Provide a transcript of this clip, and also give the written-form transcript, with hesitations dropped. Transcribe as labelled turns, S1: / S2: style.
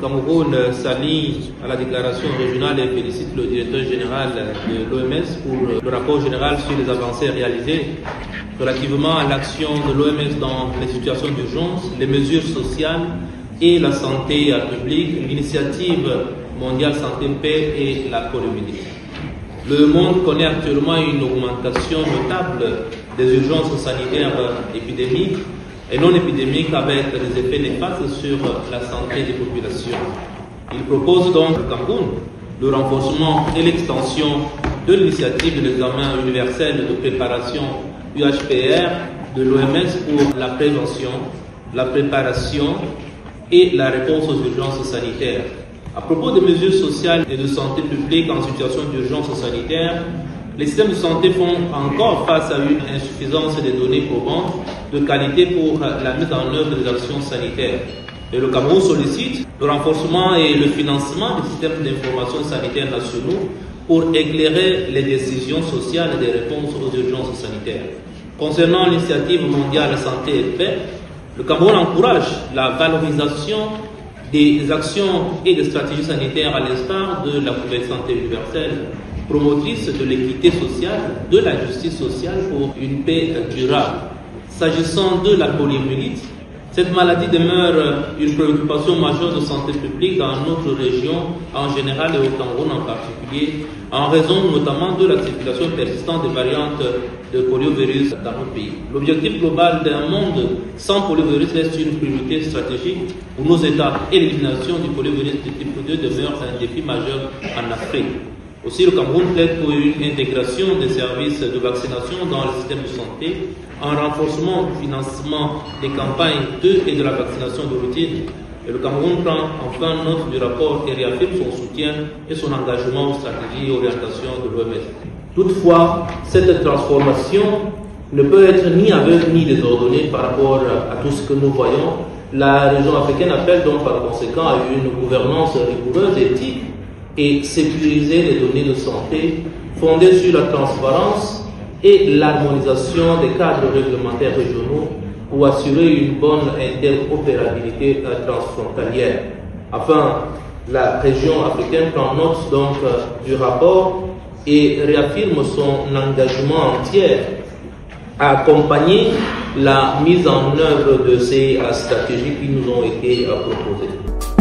S1: Cameroun s'aligne à la déclaration régionale et félicite le directeur général de l'OMS pour le rapport général sur les avancées réalisées relativement à l'action de l'OMS dans les situations d'urgence, les mesures sociales et la santé publique, l'initiative mondiale santé, paix et la communauté. Le monde connaît actuellement une augmentation notable des urgences sanitaires épidémiques et non épidémiques avec des effets néfastes sur la santé des populations. Il propose donc au Cameroun le renforcement et l'extension de l'initiative de l'examen universel de préparation UHPR de l'OMS pour la prévention, la préparation et la réponse aux urgences sanitaires. À propos des mesures sociales et de santé publique en situation d'urgence sanitaire, les systèmes de santé font encore face à une insuffisance des données probantes de qualité pour la mise en œuvre des actions sanitaires. Et le Cameroun sollicite le renforcement et le financement des systèmes d'information sanitaire nationaux pour éclairer les décisions sociales et des réponses aux urgences sanitaires. Concernant l'initiative mondiale santé et paix, le Cameroun encourage la valorisation des actions et des stratégies sanitaires à l'instar de la couverture santé universelle, promotrice de l'équité sociale, de la justice sociale pour une paix durable. S'agissant de la poliomyélite, cette maladie demeure une préoccupation majeure de santé publique dans notre région en général et au Cameroun en particulier, en raison notamment de la circulation persistante des variantes de poliovirus dans notre pays. L'objectif global d'un monde sans poliovirus reste une priorité stratégique pour nos États et l'élimination du poliovirus de type 2 demeure un défi majeur en Afrique. Aussi, le Cameroun plaide pour une intégration des services de vaccination dans le système de santé, un renforcement du financement des campagnes et de la vaccination de routine. Et le Cameroun prend enfin note du rapport et réaffirme son soutien et son engagement aux stratégies et orientations de l'OMS. Toutefois, cette transformation ne peut être ni aveugle ni désordonnée par rapport à tout ce que nous voyons. La région africaine appelle donc par conséquent à une gouvernance rigoureuse, éthique, et sécuriser les données de santé fondées sur la transparence et l'harmonisation des cadres réglementaires régionaux pour assurer une bonne interopérabilité transfrontalière. Enfin, la région africaine prend note donc du rapport et réaffirme son engagement entier à accompagner la mise en œuvre de ces stratégies qui nous ont été proposées.